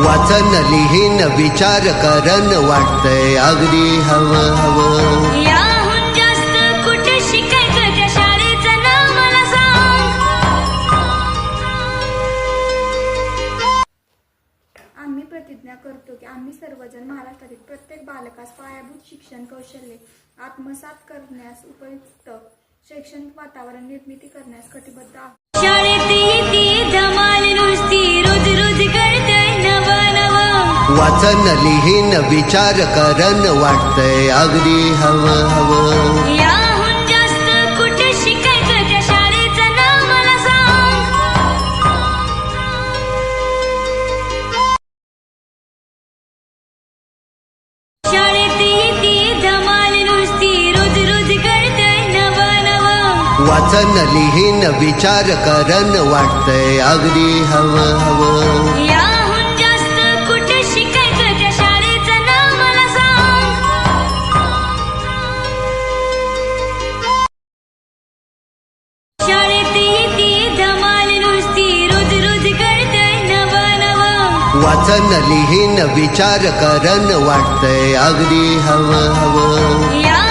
वाचन लिहीन विचार करन वाटतंय अगदी हवं हवं. याहून जास्त कुठे शिकायचं त्या शाळेचं नाव मला सांग. आम्ही प्रतिज्ञा करतो की आम्ही सर्वजण महाराष्ट्रातील प्रत्येक बालकास पायाभूत शिक्षण कौशल्ये आत्मसात करण्यास उपयुक्त शैक्षणिक वातावरण निर्मिती करण्यास कटिबद्ध आहोत. शाळेत येते धमाल नुसती रोज रोज करतोय नवं नवं. वाचन लिहीन विचार करन वाटतंय अगदी हवं हवं. याहून जास्त कुठे शिकायचं त्या शाळेचं नाव मला सांग. शाळेत येते धमाल नुसती रोज रोज करतोय नवं नवं. वाचन लिहीन विचार करन वाटतंय अगदी हवं हवं. याहून जास्त कुठे शिकायचं त्या शाळेचं नाव मला सांग. शाळेत येते धमाल नुसती रोज रोज करतोय नवं नवं. वाचन लिहीन विचार करन वाटतंय अगदी हवं हवं. या